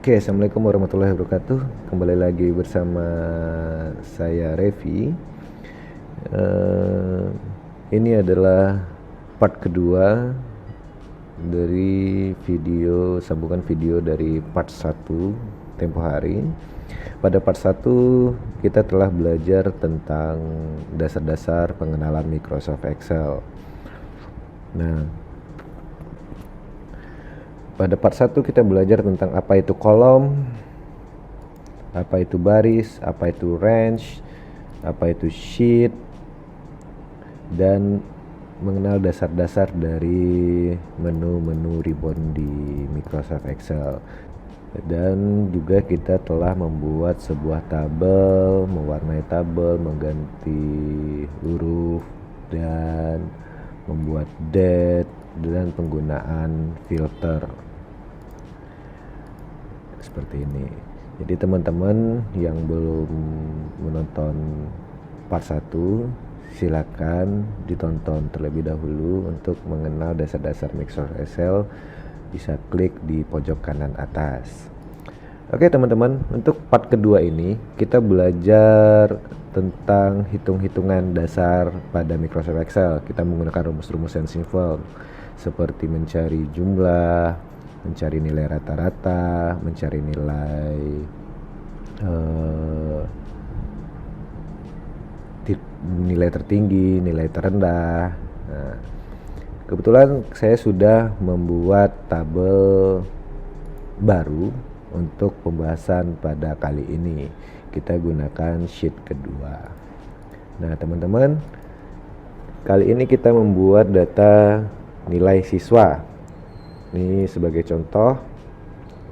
Oke, assalamualaikum warahmatullahi wabarakatuh. Kembali lagi bersama saya Revi. Eh, ini adalah part kedua dari sambungan video dari part 1 tempo hari. Pada part 1 kita telah belajar tentang dasar-dasar pengenalan Microsoft Excel. Nah, pada part 1 kita belajar tentang apa itu kolom, apa itu baris, apa itu range, apa itu sheet, dan mengenal dasar-dasar dari menu-menu ribbon di Microsoft Excel. Dan juga kita telah membuat sebuah tabel, mewarnai tabel, mengganti huruf, dan membuat date dan penggunaan filter seperti ini. Jadi teman-teman yang belum menonton part 1, silakan ditonton terlebih dahulu untuk mengenal dasar-dasar Microsoft Excel. Bisa klik di pojok kanan atas. Oke teman-teman, untuk part kedua ini kita belajar tentang hitung-hitungan dasar pada Microsoft Excel. Kita menggunakan rumus-rumus yang simple seperti mencari jumlah, mencari nilai rata-rata, mencari nilai nilai tertinggi, nilai terendah. Nah, kebetulan saya sudah membuat tabel baru untuk pembahasan pada kali ini. Kita gunakan sheet kedua. Nah, teman-teman, kali ini kita membuat data nilai siswa. Ini sebagai contoh,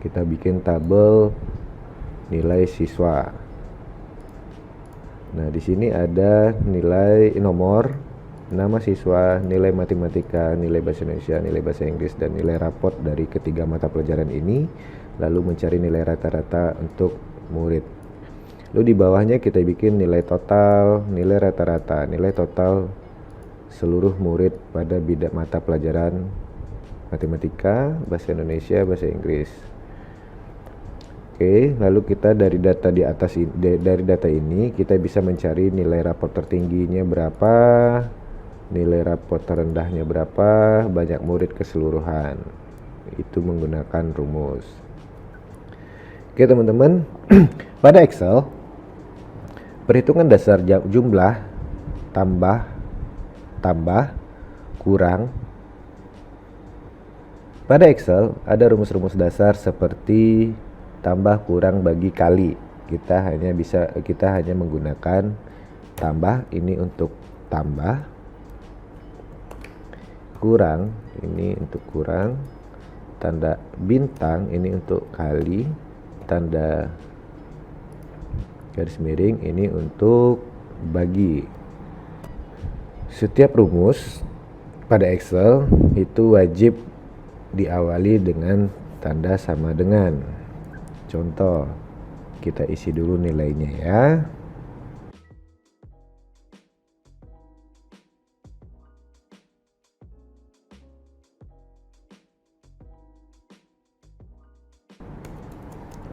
kita bikin tabel nilai siswa. Nah, di sini ada nilai nomor, nama siswa, nilai matematika, nilai bahasa Indonesia, nilai bahasa Inggris, dan nilai raport dari ketiga mata pelajaran ini. Lalu mencari nilai rata-rata untuk murid. Lalu di bawahnya kita bikin nilai total, nilai rata-rata, nilai total seluruh murid pada bidang mata pelajaran matematika, bahasa Indonesia, bahasa Inggris. Oke, lalu kita dari data di atas dari data ini kita bisa mencari nilai raport tertingginya berapa, nilai raport terendahnya berapa, banyak murid keseluruhan. Itu menggunakan rumus. Oke teman-teman, pada Excel perhitungan dasar jumlah, tambah, kurang. Pada Excel ada rumus-rumus dasar seperti tambah, kurang, bagi, kali. Kita hanya menggunakan tambah, ini untuk tambah, kurang, ini untuk kurang, tanda bintang ini untuk kali, tanda garis miring ini untuk bagi. Setiap rumus pada Excel itu wajib diawali dengan tanda sama dengan. Contoh, kita isi dulu nilainya ya.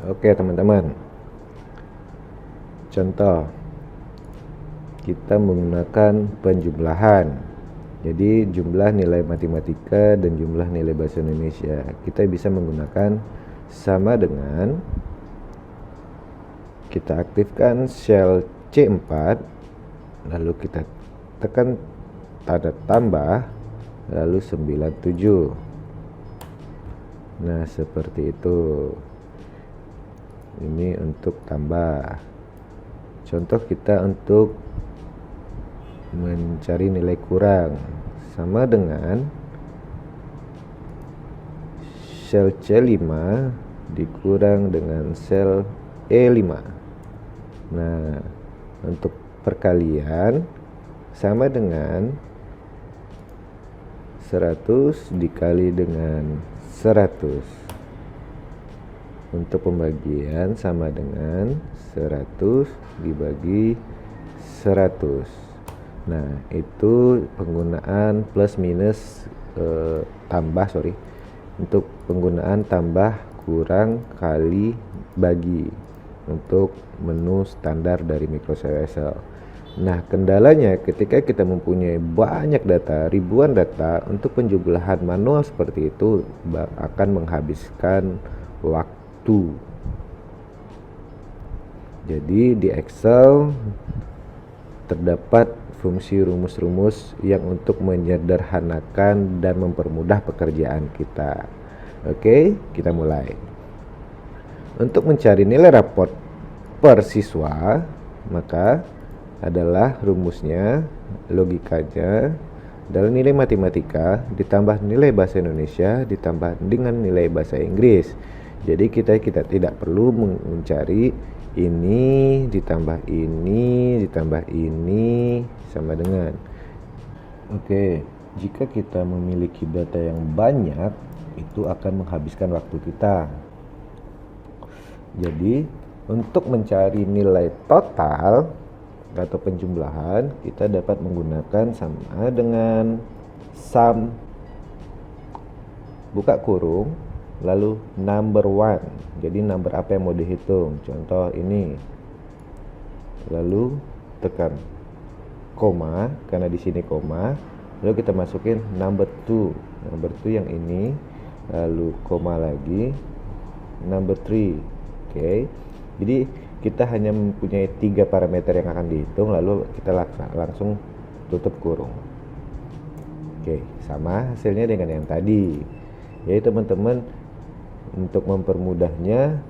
Oke teman-teman, contoh kita menggunakan penjumlahan. Jadi jumlah nilai matematika dan jumlah nilai bahasa Indonesia kita bisa menggunakan sama dengan, kita aktifkan sel C4, lalu kita tekan tanda tambah, lalu 97. Nah seperti itu. Ini untuk tambah. Contoh kita untuk mencari nilai kurang, sama dengan sel C5 dikurang dengan sel E5. Nah, untuk perkalian sama dengan 100 dikali dengan 100. Untuk pembagian sama dengan 100 dibagi 100. Nah, itu penggunaan plus minus untuk penggunaan tambah, kurang kali bagi untuk menu standar dari Microsoft Excel. Nah, kendalanya ketika kita mempunyai banyak data, ribuan data, untuk penjumlahan manual seperti itu akan menghabiskan waktu. Jadi di Excel terdapat fungsi rumus-rumus yang untuk menyederhanakan dan mempermudah pekerjaan kita. Oke, kita mulai. Untuk mencari nilai raport per siswa, maka adalah rumusnya, logikanya adalah nilai matematika ditambah nilai bahasa Indonesia ditambah dengan nilai bahasa Inggris. Jadi kita tidak perlu mencari ini ditambah ini sama dengan. Oke, jika kita memiliki data yang banyak, itu akan menghabiskan waktu kita. Jadi untuk mencari nilai total atau penjumlahan, kita dapat menggunakan sama dengan sum buka kurung lalu number one. Jadi number apa yang mau dihitung, contoh ini, lalu tekan koma karena di sini koma, lalu kita masukin number two yang ini, lalu koma lagi number three. Oke, jadi kita hanya mempunyai 3 parameter yang akan dihitung, lalu kita langsung tutup kurung. Oke, sama hasilnya dengan yang tadi. Jadi teman-teman, untuk mempermudahnya,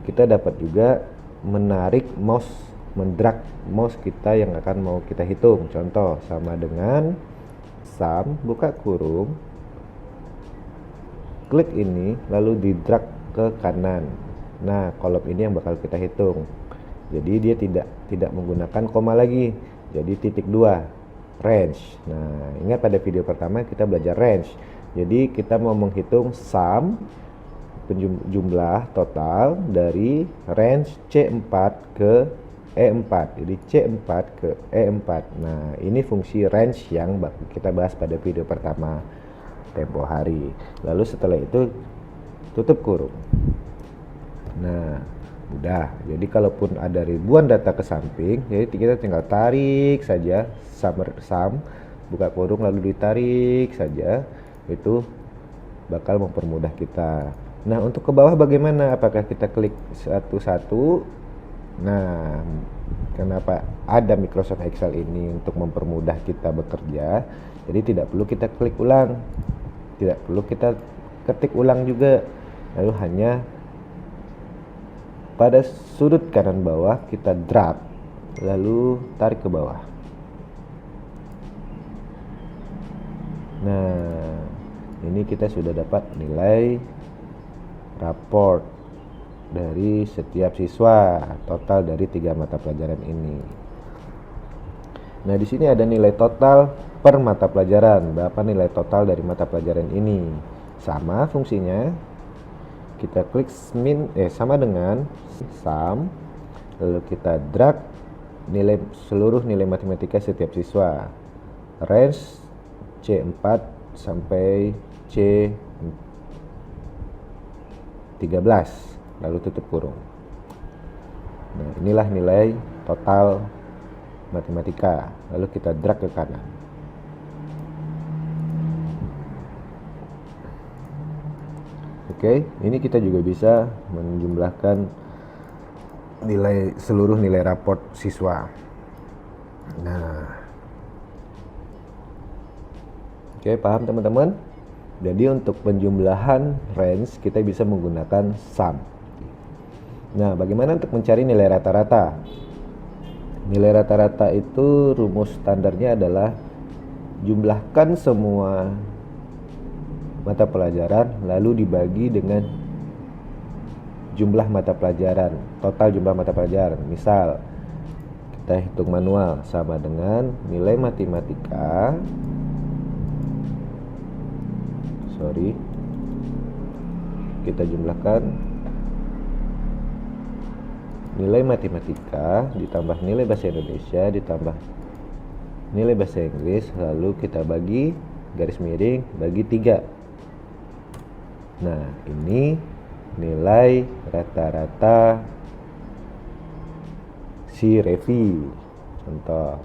kita dapat juga menarik mouse, mendrag mouse kita yang akan mau kita hitung. Contoh sama dengan sum buka kurung, klik ini lalu di drag ke kanan. Nah, kolom ini yang bakal kita hitung. Jadi dia tidak menggunakan koma lagi. Jadi titik 2, range. Nah, ingat pada video pertama kita belajar range. Jadi kita mau menghitung sum jumlah total dari range C4 ke E4. Jadi C4 ke E4. Nah, ini fungsi range yang kita bahas pada video pertama tempo hari. Lalu setelah itu tutup kurung. Nah, mudah. Jadi kalaupun ada ribuan data ke samping, jadi kita tinggal tarik saja sum buka kurung lalu ditarik saja, itu bakal mempermudah kita. Nah, untuk ke bawah bagaimana? Apakah kita klik satu-satu? Nah, kenapa ada Microsoft Excel ini untuk mempermudah kita bekerja? Jadi tidak perlu kita klik ulang, tidak perlu kita ketik ulang juga, lalu hanya pada sudut kanan bawah kita drag lalu tarik ke bawah. Nah, ini kita sudah dapat nilai raport dari setiap siswa total dari 3 mata pelajaran ini. Nah, di sini ada nilai total per mata pelajaran. Berapa nilai total dari mata pelajaran ini? Sama fungsinya. Kita klik sama dengan sum, lalu kita drag seluruh nilai matematika setiap siswa, range C4 sampai C13, lalu tutup kurung. Nah, inilah nilai total matematika, lalu kita drag ke kanan. Oke, ini kita juga bisa menjumlahkan seluruh nilai raport siswa. Nah, oke, paham teman-teman? Jadi untuk penjumlahan range kita bisa menggunakan sum. Nah, bagaimana untuk mencari nilai rata-rata? Nilai rata-rata itu rumus standarnya adalah jumlahkan semua mata pelajaran lalu dibagi dengan jumlah mata pelajaran, total jumlah mata pelajaran. Misal kita hitung manual sama dengan nilai matematika kita jumlahkan nilai matematika ditambah nilai bahasa Indonesia ditambah nilai bahasa Inggris, lalu kita bagi garis miring bagi 3. Nah, ini nilai rata-rata si Revi. Contoh.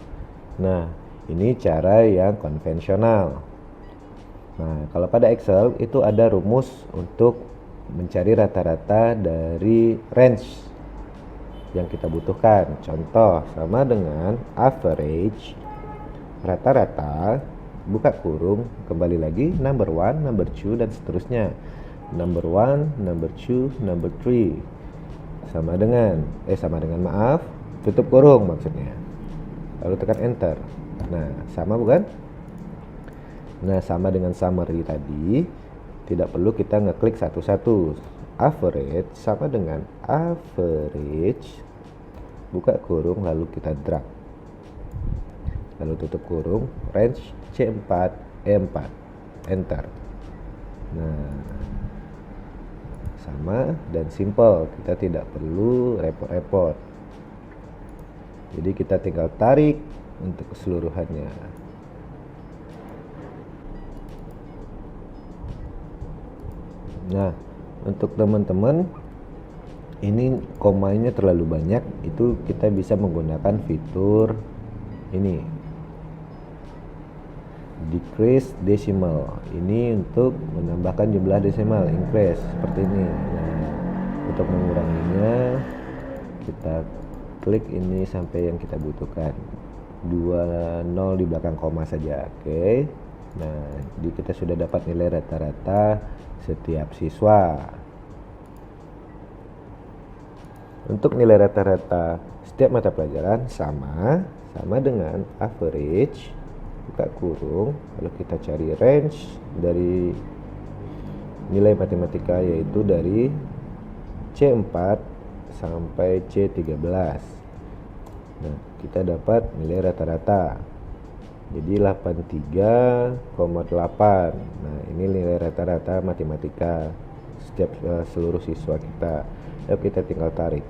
Nah, ini cara yang konvensional. Nah, kalau pada Excel itu ada rumus untuk mencari rata-rata dari range yang kita butuhkan. Contoh, sama dengan average, rata-rata, buka kurung, kembali lagi, number one, number two, dan seterusnya. Number one, number two, number three. Sama dengan, maaf, tutup kurung maksudnya. Lalu tekan enter. Nah, sama bukan? Nah, sama dengan summary tadi, tidak perlu kita ngeklik satu-satu. Average sama dengan average, buka kurung, lalu kita drag. Lalu tutup kurung, range C4, E4, enter. Nah, sama dan simple, kita tidak perlu repot-repot. Jadi kita tinggal tarik untuk keseluruhannya. Nah, untuk teman-teman ini komanya terlalu banyak, itu kita bisa menggunakan fitur ini, decrease decimal. Ini untuk menambahkan jumlah desimal, increase seperti ini. Nah, untuk menguranginya kita klik ini sampai yang kita butuhkan, 20 di belakang koma saja. Oke. Nah, jadi kita sudah dapat nilai rata-rata setiap siswa. Untuk nilai rata-rata setiap mata pelajaran sama dengan average, buka kurung, lalu kita cari range dari nilai matematika, yaitu dari C4 sampai C13. Nah, kita dapat nilai rata-rata. Jadi 83,8. Nah, ini nilai rata-rata matematika setiap seluruh siswa kita. Lalu kita tinggal tarik.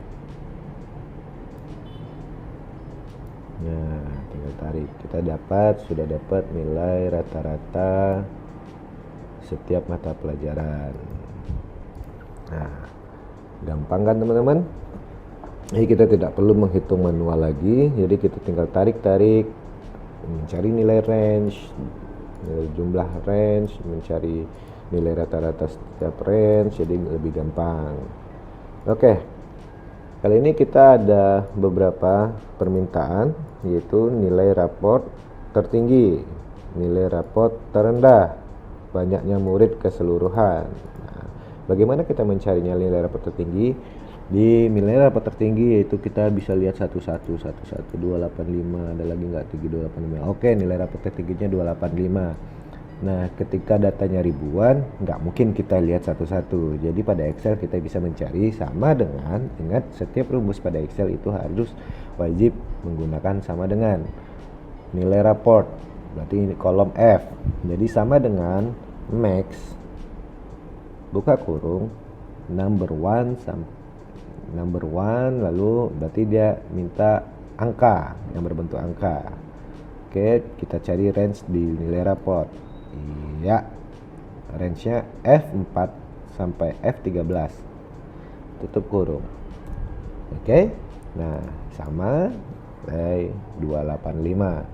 Nah, tinggal tarik. Kita sudah dapat nilai rata-rata setiap mata pelajaran. Nah, gampang kan teman-teman? Jadi kita tidak perlu menghitung manual lagi. Jadi kita tinggal tarik-tarik, mencari nilai range, jumlah range, mencari nilai rata-rata setiap range, jadi lebih gampang. Oke, kali ini kita ada beberapa permintaan, yaitu nilai raport tertinggi, nilai raport terendah, banyaknya murid keseluruhan. Nah, bagaimana kita mencarinya nilai raport tertinggi? Di nilai raport tertinggi yaitu kita bisa lihat 285, ada lagi nggak 3285. Oke, nilai raport tertingginya 285. Nah, ketika datanya ribuan, nggak mungkin kita lihat satu-satu. Jadi pada Excel kita bisa mencari sama dengan, ingat setiap rumus pada Excel itu harus wajib menggunakan sama dengan nilai raport. Berarti ini kolom F. Jadi sama dengan max, buka kurung, number one, lalu berarti dia minta angka yang berbentuk angka. Oke, kita cari range di nilai raport. Iya, range-nya F4 sampai F13, tutup kurung. Oke, nah sama nilai 285.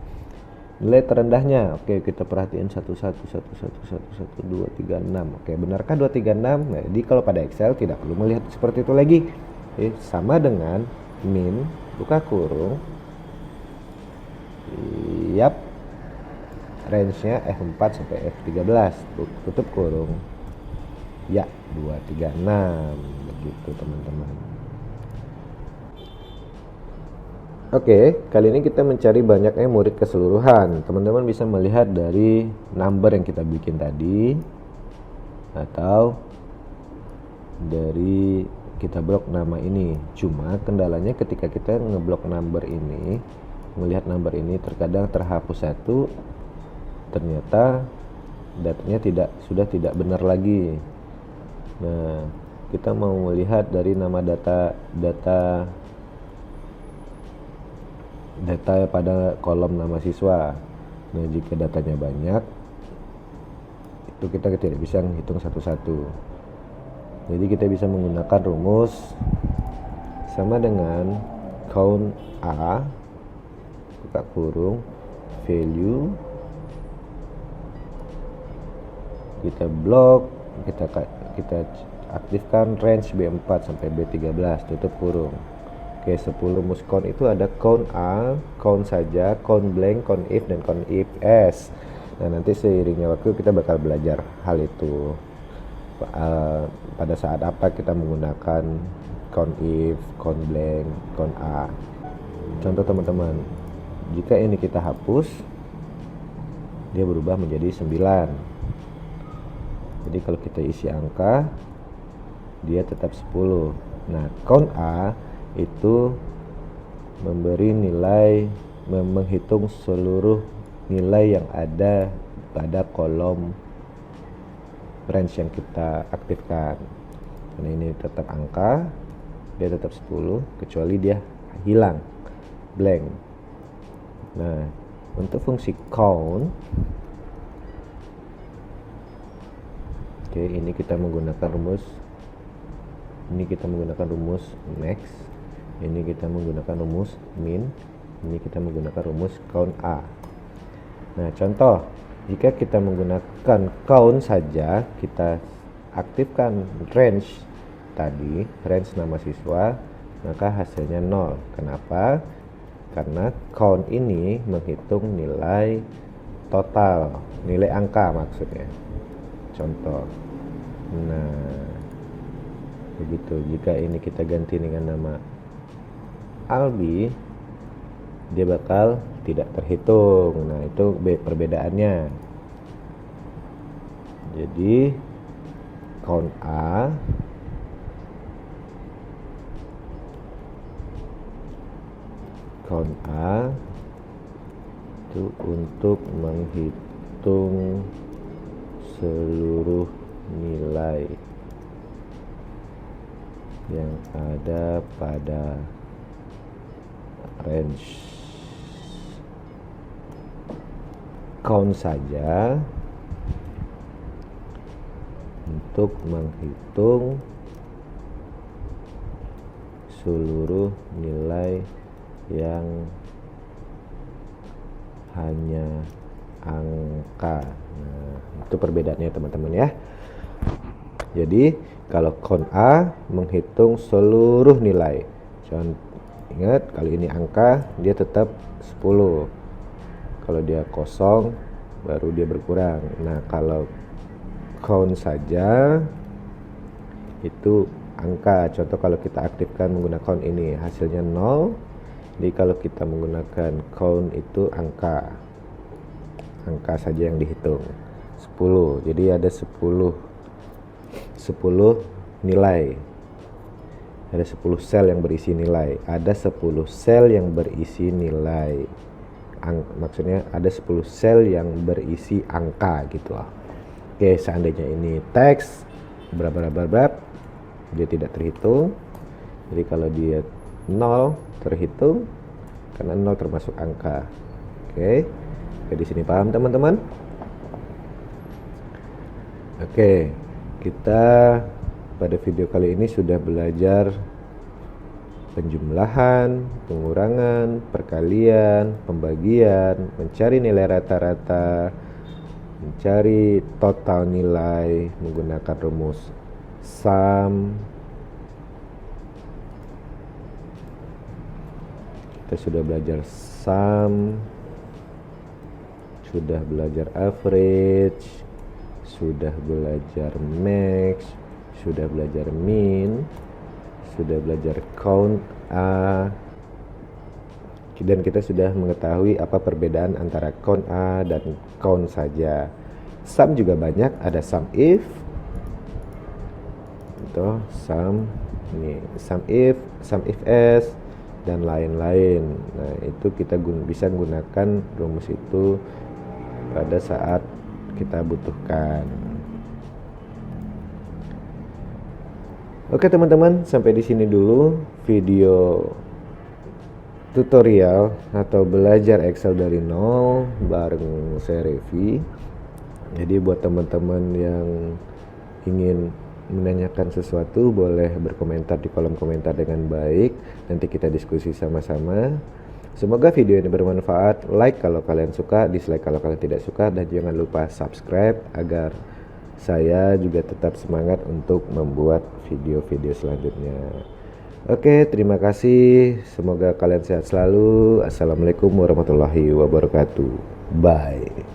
Nilai terendahnya, oke kita perhatiin 2, 3, 6. Oke, benarkah 236? Nah, jadi kalau pada Excel tidak perlu melihat seperti itu lagi. Sama dengan min, buka kurung, yap, range-nya F4 sampai F13, tutup kurung. Ya, 236, begitu teman-teman. Oke, kali ini kita mencari banyaknya murid keseluruhan. Teman-teman bisa melihat dari number yang kita bikin tadi, atau dari kita blok nama ini. Cuma kendalanya ketika kita ngeblok number ini, melihat number ini terkadang terhapus satu, ternyata datanya sudah tidak benar lagi. Nah, kita mau melihat dari nama data pada kolom nama siswa. Nah, jika datanya banyak, itu kita tidak bisa menghitung satu-satu. Jadi kita bisa menggunakan rumus sama dengan count A buka kurung value, kita blok, kita aktifkan range B4 sampai B13 tutup kurung. Oke, 10 rumus count itu ada count A, count saja, count blank, count if, dan count if s. Nah, nanti seiringnya waktu kita bakal belajar hal itu. Pada saat apa kita menggunakan count if, count blank, count A. Contoh teman-teman, jika ini kita hapus, dia berubah menjadi 9. Jadi kalau kita isi angka, dia tetap 10. Nah, count A itu memberi nilai, menghitung seluruh nilai yang ada pada kolom range yang kita aktifkan. Karena ini tetap angka, dia tetap 10 kecuali dia hilang, blank. Nah, untuk fungsi count, oke, ini kita menggunakan rumus max, ini kita menggunakan rumus min, ini kita menggunakan rumus count A. Nah, contoh, jika kita menggunakan count saja, kita aktifkan range tadi, range nama siswa, maka hasilnya 0. Kenapa? Karena count ini menghitung nilai total, nilai angka maksudnya. Contoh. Nah, begitu. Jika ini kita ganti dengan nama Albi, dia bakal tidak terhitung. Nah, itu perbedaannya. Jadi count A itu untuk menghitung seluruh nilai yang ada pada range. Count saja untuk menghitung seluruh nilai yang hanya angka. Nah, itu perbedaannya teman-teman ya. Jadi kalau count A menghitung seluruh nilai. Ingat, kali ini angka, dia tetap 10. Kalau dia kosong, baru dia berkurang. Nah, kalau count saja itu angka. Contoh kalau kita aktifkan menggunakan count ini, hasilnya 0. Jadi kalau kita menggunakan count itu angka saja yang dihitung, 10. Jadi ada 10 nilai, ada 10 sel yang berisi nilai, ada 10 sel yang berisi nilai, maksudnya ada 10 sel yang berisi angka gitu loh. Oke, seandainya ini teks berapa, dia tidak terhitung. Jadi kalau dia 0 terhitung, karena 0 termasuk angka. Oke, di sini paham teman-teman? Oke, kita pada video kali ini sudah belajar penjumlahan, pengurangan, perkalian, pembagian, mencari nilai rata-rata, mencari total nilai menggunakan rumus sum. Kita sudah belajar sum, sudah belajar average, sudah belajar max, sudah belajar min, sudah belajar count A, dan kita sudah mengetahui apa perbedaan antara count A dan count saja. Sum juga banyak, ada sum if, itu sum if, sum if s, dan lain-lain. Nah, itu kita bisa menggunakan rumus itu pada saat kita butuhkan. Oke teman-teman, sampai di sini dulu video tutorial atau belajar Excel dari nol bareng saya Revi. Jadi buat teman-teman yang ingin menanyakan sesuatu boleh berkomentar di kolom komentar dengan baik. Nanti kita diskusi sama-sama. Semoga video ini bermanfaat. Like kalau kalian suka, dislike kalau kalian tidak suka, dan jangan lupa subscribe agar saya juga tetap semangat untuk membuat video-video selanjutnya. Oke, terima kasih. Semoga kalian sehat selalu. Assalamualaikum warahmatullahi wabarakatuh. Bye.